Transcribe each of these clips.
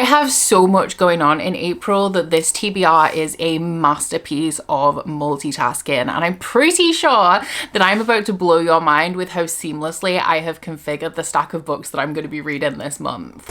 I have so much going on in April that this TBR is a masterpiece of multitasking, and I'm pretty sure that I'm about to blow your mind with how seamlessly I have configured the stack of books that I'm going to be reading this month.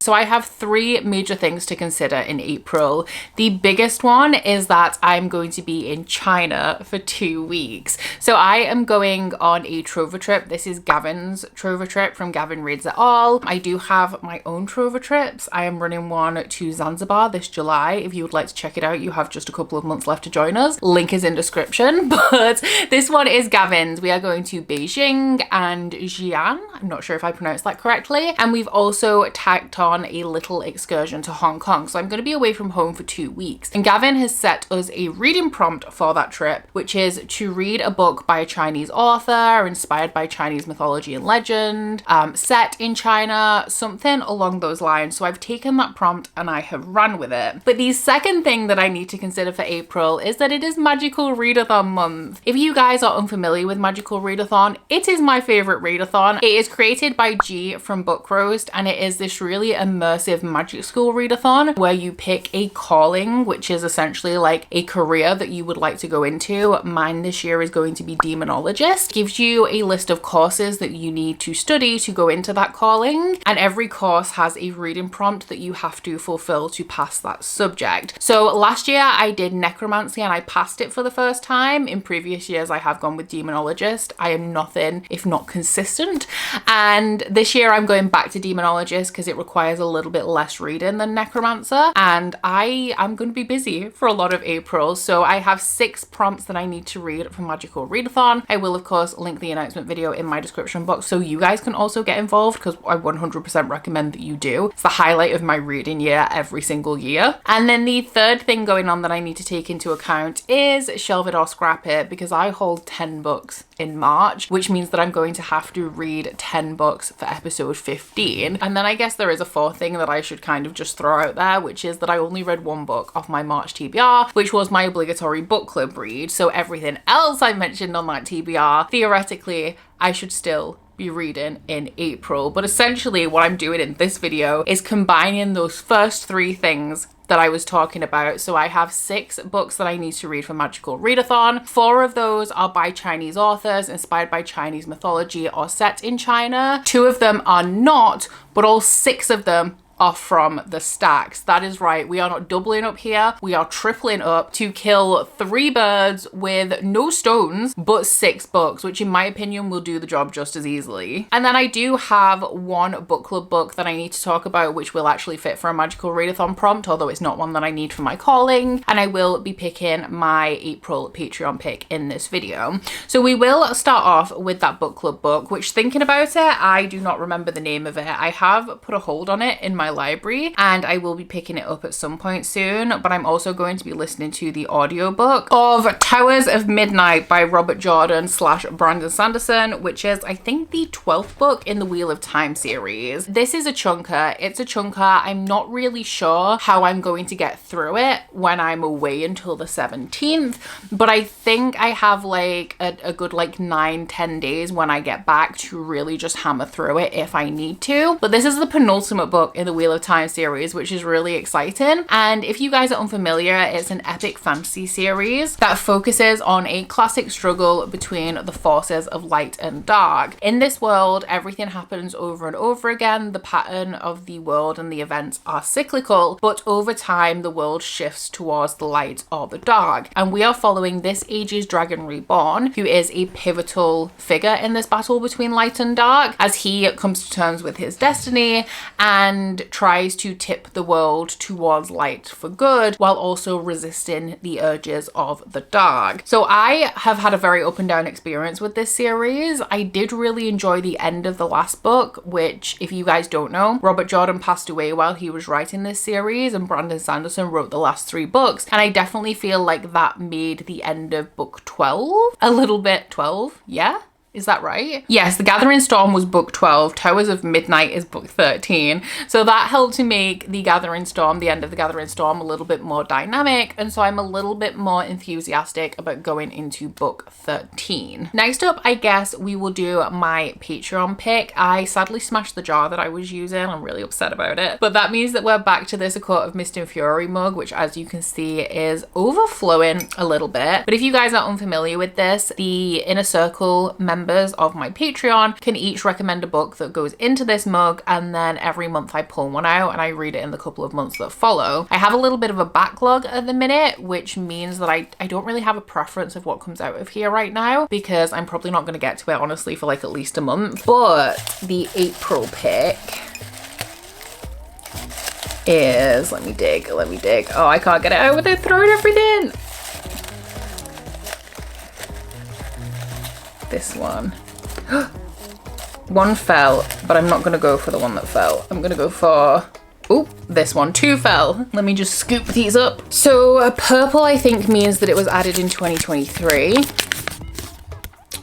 So I have three major things to consider in April. The biggest one is that I'm going to be in China for 2 weeks. So I am going on a Trover trip. This is Gavin's Trover trip from Gavin Reads It All. I do have my own Trover trips. I am running one to Zanzibar this July. If you would like to check it out, you have just a couple of months left to join us. Link is in description. But this one is Gavin's. We are going to Beijing and Xi'an. I'm not sure if I pronounced that correctly. And we've also tacked on a little excursion to Hong Kong. So I'm going to be away from home for 2 weeks. And Gavin has set us a reading prompt for that trip, which is to read a book by a Chinese author, inspired by Chinese mythology and legend, set in China, something along those lines. So I've taken that prompt and I have run with it. But the second thing that I need to consider for April is that it is Magical Readathon month. If you guys are unfamiliar with Magical Readathon, it is my favorite readathon. It is created by G from Book Roast, and it is this really immersive magic school readathon where you pick a calling, which is essentially like a career that you would like to go into. Mine this year is going to be demonologist. Gives you a list of courses that you need to study to go into that calling, and every course has a reading prompt that you have to fulfill to pass that subject. So last year I did necromancy and I passed it for the first time. In previous years I have gone with demonologist. I am nothing if not consistent, and this year I'm going back to demonologist because it requires a little bit less reading than necromancer, and I am going to be busy for a lot of April. So I have 6 prompts that I need to read for Magical Readathon. I will of course link the announcement video in my description box so you guys can also get involved, because I 100% recommend that you do. It's the highlight of my reading year every single year. And then the third thing going on that I need to take into account is Shelve It or Scrap It, because I hold 10 books in March, which means that I'm going to have to read 10 books for episode 15. And then I guess there is a fourth thing that I should kind of just throw out there, which is that I only read 1 book off my March TBR, which was my obligatory book club read. So everything else I mentioned on that TBR, theoretically, I should still be reading in April. But essentially what I'm doing in this video is combining those first 3 things that I was talking about. So I have 6 books that I need to read for Magical Readathon. 4 of those are by Chinese authors, inspired by Chinese mythology or set in China. 2 of them are not, but all 6 of them are from the stacks. That is right, we are not doubling up here, we are tripling up to kill 3 birds with no stones, but 6 books, which in my opinion will do the job just as easily. And then I do have 1 book club book that I need to talk about, which will actually fit for a Magical Readathon prompt, although it's not one that I need for my calling, and I will be picking my April Patreon pick in this video. So we will start off with that book club book, which, thinking about it, I do not remember the name of it. I have put a hold on it in my library and I will be picking it up at some point soon, but I'm also going to be listening to the audiobook of Towers of Midnight by Robert Jordan / Brandon Sanderson, which is I think the 12th book in the Wheel of Time series. This is a chunker. It's a chunker. I'm not really sure how I'm going to get through it when I'm away until the 17th, but I think I have like a good like 9-10 days when I get back to really just hammer through it if I need to. But this is the penultimate book in the Wheel of Time series, which is really exciting. And if you guys are unfamiliar, it's an epic fantasy series that focuses on a classic struggle between the forces of light and dark. In this world, everything happens over and over again. The pattern of the world and the events are cyclical, but over time the world shifts towards the light or the dark. And we are following this age's dragon reborn, who is a pivotal figure in this battle between light and dark, as he comes to terms with his destiny and tries to tip the world towards light for good while also resisting the urges of the dark. So I have had a very up and down experience with this series. I did really enjoy the end of the last book, which, if you guys don't know, Robert Jordan passed away while he was writing this series and Brandon Sanderson wrote the last 3 books, and I definitely feel like that made the end of book 12 a little bit 12, yeah? Is that right? Yes, The Gathering Storm was book 12. Towers of Midnight is book 13. So that helped to make The Gathering Storm, the end of The Gathering Storm, a little bit more dynamic. And so I'm a little bit more enthusiastic about going into book 13. Next up, I guess we will do my Patreon pick. I sadly smashed the jar that I was using. I'm really upset about it. But that means that we're back to this A Court of Mist and Fury mug, which as you can see is overflowing a little bit. But if you guys are unfamiliar with this, the Inner Circle members of my Patreon can each recommend a book that goes into this mug, and then every month I pull one out and I read it in the couple of months that follow. I have a little bit of a backlog at the minute, which means that I don't really have a preference of what comes out of here right now, because I'm probably not going to get to it honestly for like at least a month. But the April pick is, let me dig. Oh, I can't get it out without throwing everything. This one. One fell, but I'm not gonna go for the one that fell. I'm gonna go for, oh, this one. 2 fell. Let me just scoop these up. So purple, I think, means that it was added in 2023.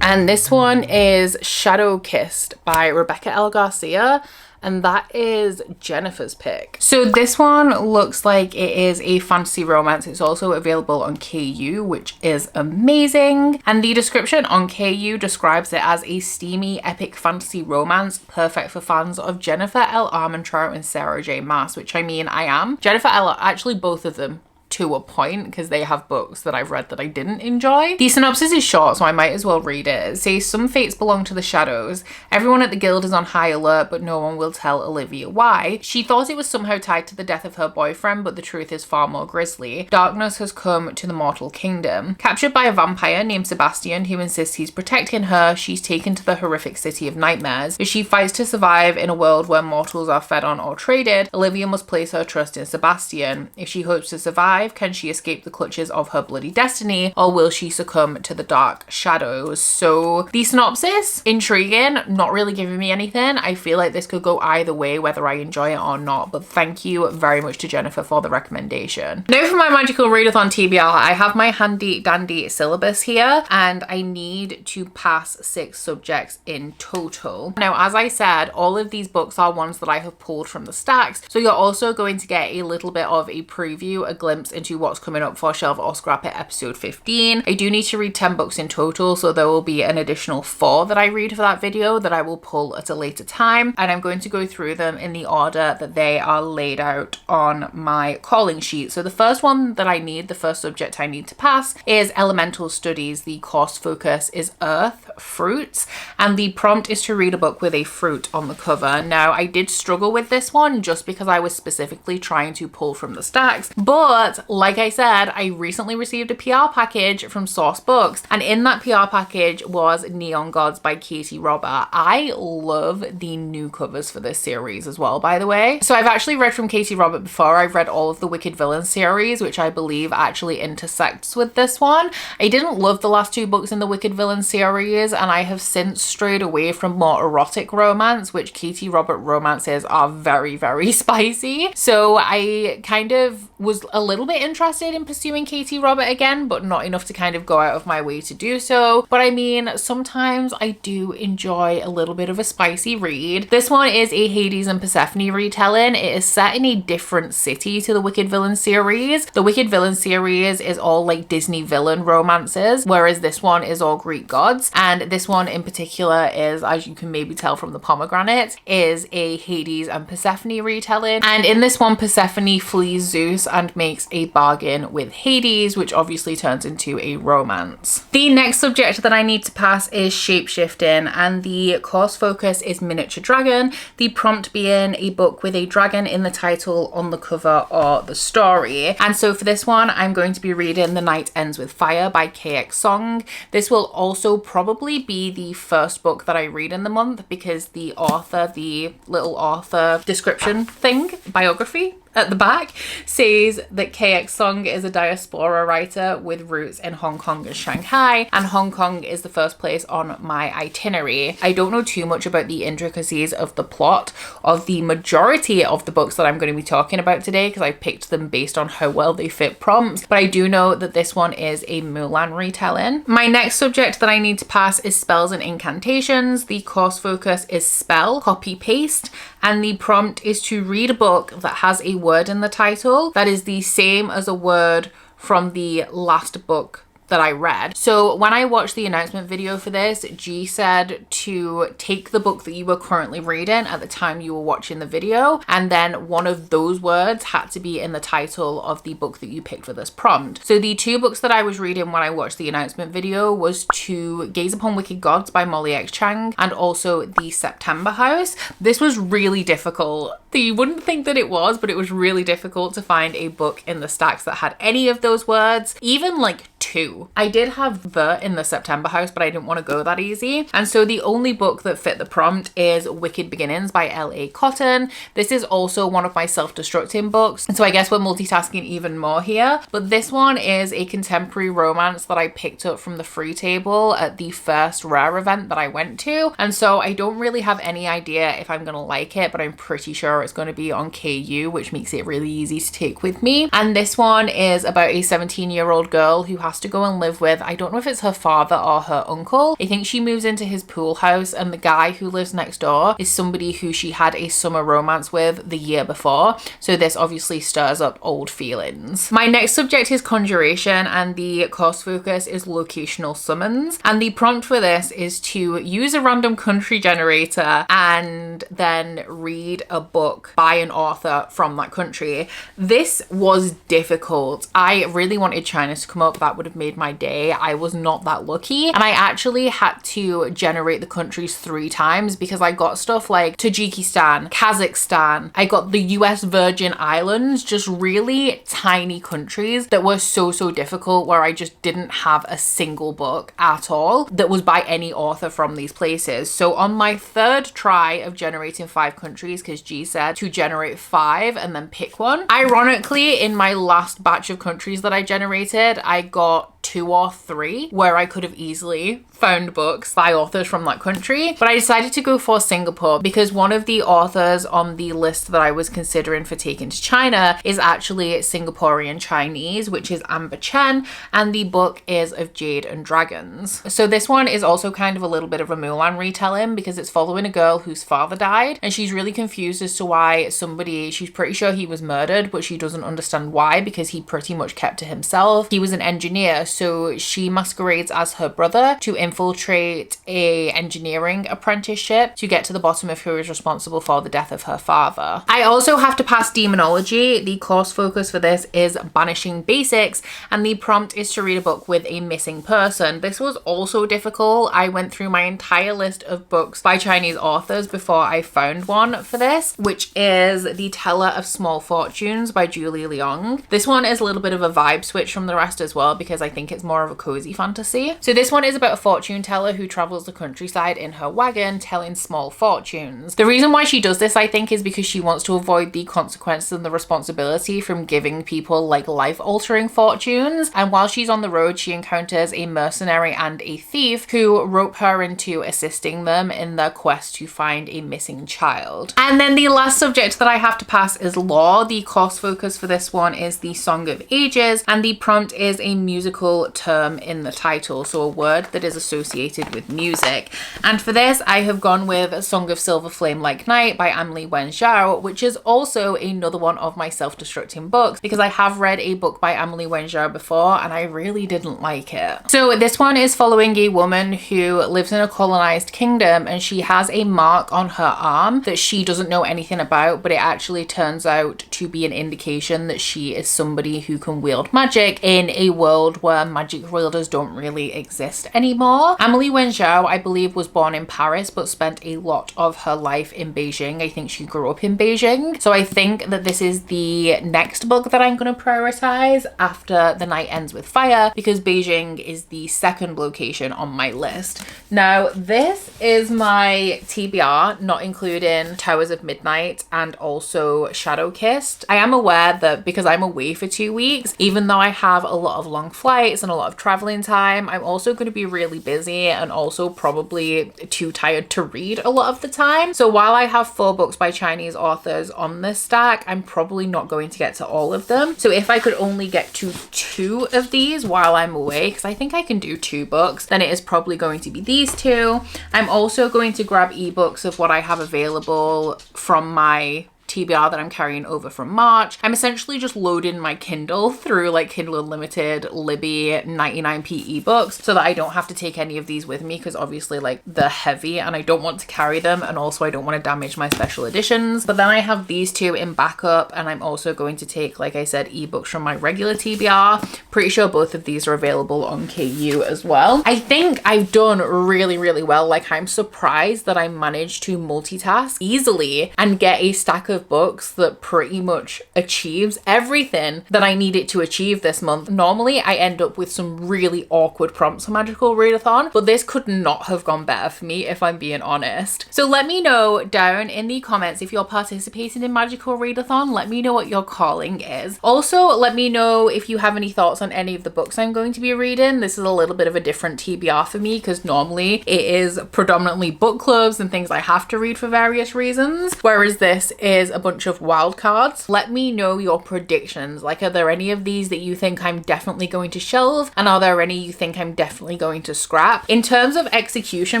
And this one is Shadow Kissed by Rebecca L. Garcia. And that is Jennifer's pick. So this one looks like it is a fantasy romance. It's also available on KU, which is amazing. And the description on KU describes it as a steamy, epic fantasy romance, perfect for fans of Jennifer L. Armentrout and Sarah J. Maas, which I mean, I am. Jennifer L. actually both of them, to a point, because they have books that I've read that I didn't enjoy. The synopsis is short, so I might as well read it. It says, some fates belong to the shadows. Everyone at the guild is on high alert, but no one will tell Olivia why. She thought it was somehow tied to the death of her boyfriend, but the truth is far more grisly. Darkness has come to the mortal kingdom. Captured by a vampire named Sebastian, who insists he's protecting her, she's taken to the horrific city of nightmares. As she fights to survive in a world where mortals are fed on or traded, Olivia must place her trust in Sebastian. If she hopes to survive, can she escape the clutches of her bloody destiny, or will she succumb to the dark shadows? So the synopsis, intriguing, not really giving me anything. I feel like this could go either way, whether I enjoy it or not, but thank you very much to Jennifer for the recommendation. Now for my Magical Readathon TBR, I have my handy dandy syllabus here, and I need to pass 6 subjects in total. Now, as I said, all of these books are ones that I have pulled from the stacks, so you're also going to get a little bit of a preview, a glimpse into what's coming up for Shelve It or Scrap It episode 15. I do need to read 10 books in total, so there will be an additional 4 that I read for that video that I will pull at a later time, and I'm going to go through them in the order that they are laid out on my calling sheet. So the first one that I need, the first subject I need to pass, is Elemental Studies. The course focus is Earth, Fruits, and the prompt is to read a book with a fruit on the cover. Now, I did struggle with this one just because I was specifically trying to pull from the stacks, but like I said, I recently received a PR package from Source Books, and in that PR package was Neon Gods by Katie Robert. I love the new covers for this series as well, by the way. So I've actually read from Katie Robert before. I've read all of the Wicked Villain series, which I believe actually intersects with this one. I didn't love the last 2 books in the Wicked Villain series, and I have since strayed away from more erotic romance, which Katie Robert romances are very, very spicy. So I kind of was a little bit interested in pursuing Katie Robert again, but not enough to kind of go out of my way to do so. But I mean, sometimes I do enjoy a little bit of a spicy read. This one is a Hades and Persephone retelling. It is set in a different city to the Wicked Villain series. The Wicked Villain series is all like Disney villain romances, whereas this one is all Greek gods. And this one in particular is, as you can maybe tell from the pomegranate, is a Hades and Persephone retelling. And in this one, Persephone flees Zeus and makes a bargain with Hades, which obviously turns into a romance. The next subject that I need to pass is Shapeshifting, and the course focus is Miniature Dragon, the prompt being a book with a dragon in the title, on the cover, or the story. And so for this one, I'm going to be reading The Night Ends with Fire by KX Song. This will also probably be the first book that I read in the month, because the author, the little author description thing, biography, at the back says that KX Song is a diaspora writer with roots in Hong Kong and Shanghai, and Hong Kong is the first place on my itinerary. I don't know too much about the intricacies of the plot of the majority of the books that I'm going to be talking about today, because I picked them based on how well they fit prompts, but I do know that this one is a Mulan retelling. My next subject that I need to pass is spells and incantations. The course focus is spell, copy paste, and the prompt is to read a book that has a word in the title that is the same as a word from the last book that I read. So when I watched the announcement video for this, G said to take the book that you were currently reading at the time you were watching the video, and then one of those words had to be in the title of the book that you picked for this prompt. So the two books that I was reading when I watched the announcement video was To Gaze Upon Wicked Gods by Molly X Chang and also The September House. This was really difficult. You wouldn't think that it was, but it was really difficult to find a book in the stacks that had any of those words, even like two. I did have the in the September House, but I didn't want to go that easy. And so the only book that fit the prompt is Wicked Beginnings by L.A. Cotton. This is also one of my self-destructing books. And so I guess we're multitasking even more here. But this one is a contemporary romance that I picked up from the free table at the first Rare event that I went to. And so I don't really have any idea if I'm going to like it, but I'm pretty sure it's going to be on KU, which makes it really easy to take with me. And this one is about a 17-year-old girl who has to go and live with, I don't know if it's her father or her uncle. I think she moves into his pool house, and the guy who lives next door is somebody who she had a summer romance with the year before. So this obviously stirs up old feelings. My next subject is conjuration, and the course focus is locational summons. And the prompt for this is to use a random country generator and then read a book by an author from that country. This was difficult. I really wanted China to come up. That would have made my day. I was not that lucky, and I actually had to generate the countries 3 times because I got stuff like Tajikistan, Kazakhstan, I got the US Virgin Islands, just really tiny countries that were so difficult, where I just didn't have a single book at all that was by any author from these places. So on my 3rd try of generating 5 countries, because G said to generate 5 and then pick one, ironically in my last batch of countries that I generated, I got 2 or 3 where I could have easily found books by authors from that country, but I decided to go for Singapore because one of the authors on the list that I was considering for taking to China is actually Singaporean Chinese, which is Amber Chen, and the book is Of Jade and Dragons. So this one is also kind of a little bit of a Mulan retelling because it's following a girl whose father died, and she's really confused as to why she's pretty sure he was murdered, but she doesn't understand why because he pretty much kept to himself. He was an engineer, so she masquerades as her brother to infiltrate a engineering apprenticeship to get to the bottom of who is responsible for the death of her father. I also have to pass demonology. The course focus for this is banishing basics, and the prompt is to read a book with a missing person. This was also difficult. I went through my entire list of books by Chinese authors before I found one for this, which is The Teller of Small Fortunes by Julie Leong. This one is a little bit of a vibe switch from the rest as well because I think it's more of a cozy fantasy. So this one is about a fortune teller who travels the countryside in her wagon telling small fortunes. The reason why she does this, I think, is because she wants to avoid the consequences and the responsibility from giving people like life-altering fortunes. And while she's on the road, she encounters a mercenary and a thief who rope her into assisting them in their quest to find a missing child. And then the last subject that I have to pass is law. The course focus for this one is the Song of Ages, and the prompt is a musical term in the title, so a word that is associated with music. And for this, I have gone with Song of Silver Flame Like Night by Emily Wen Zhao, which is also another one of my self-destructing books because I have read a book by Emily Wen Zhao before and I really didn't like it. So this one is following a woman who lives in a colonized kingdom, and she has a mark on her arm that she doesn't know anything about, but it actually turns out to be an indication that she is somebody who can wield magic in a world where other magic readers don't really exist anymore. Amelie Wenzhou, I believe, was born in Paris but spent a lot of her life in Beijing. I think she grew up in Beijing. So I think that this is the next book that I'm going to prioritize after The Night Ends with Fire, because Beijing is the second location on my list. Now, this is my TBR, not including Towers of Midnight and also Shadow Kissed. I am aware that because I'm away for 2 weeks, even though I have a lot of long flights and a lot of traveling time, I'm also going to be really busy and also probably too tired to read a lot of the time. So while I have 4 books by Chinese authors on this stack, I'm probably not going to get to all of them. So if I could only get to 2 of these while I'm away, because I think I can do 2 books, then it is probably going to be these 2. I'm also going to grab ebooks of what I have available from my TBR that I'm carrying over from March. I'm essentially just loading my Kindle through like Kindle Unlimited, Libby, 99p ebooks so that I don't have to take any of these with me, because obviously like they're heavy and I don't want to carry them, and also I don't want to damage my special editions. But then I have these 2 in backup, and I'm also going to take, like I said, ebooks from my regular TBR. Pretty sure both of these are available on KU as well. I think I've done really, really well. Like, I'm surprised that I managed to multitask easily and get a stack of books that pretty much achieves everything that I need it to achieve this month. Normally I end up with some really awkward prompts for Magical Readathon, but this could not have gone better for me if I'm being honest. So let me know down in the comments if you're participating in Magical Readathon. Let me know what your calling is. Also, let me know if you have any thoughts on any of the books I'm going to be reading. This is a little bit of a different TBR for me because normally it is predominantly book clubs and things I have to read for various reasons, whereas this is a bunch of wild cards. Let me know your predictions. Like, are there any of these that you think I'm definitely going to shelve, and are there any you think I'm definitely going to scrap? In terms of execution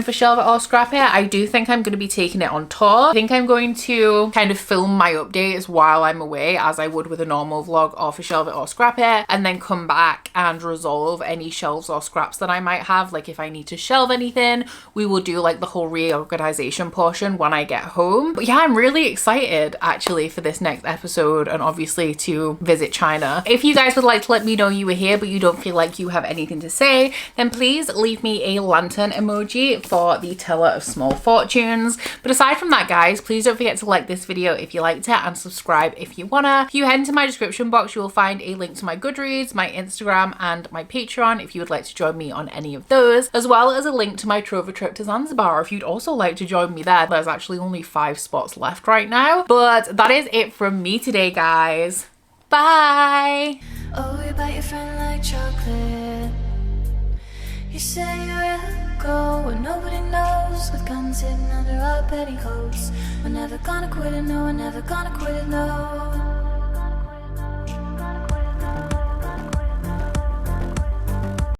for Shelve It or Scrap It, I do think I'm going to be taking it on tour. I think I'm going to kind of film my updates while I'm away, as I would with a normal vlog or for Shelve It or Scrap It, and then come back and resolve any shelves or scraps that I might have. Like, if I need to shelve anything, we will do like the whole reorganization portion when I get home. But yeah, I'm really excited actually for this next episode, and obviously to visit China. If you guys would like to let me know you were here but you don't feel like you have anything to say, then please leave me a lantern emoji for the Teller of Small Fortunes. But aside from that, guys, please don't forget to like this video if you liked it and subscribe if you wanna. If you head into my description box, you will find a link to my Goodreads, my Instagram and my Patreon if you would like to join me on any of those, as well as a link to my Trover trip to Zanzibar if you'd also like to join me there. There's actually only 5 spots left right now. But that is it from me today, guys. Bye! Oh, you bite your friend like chocolate. You say you'll go where nobody knows, with guns hidden under our petticoats. We're never gonna quit it, no, we're never gonna quit it, no.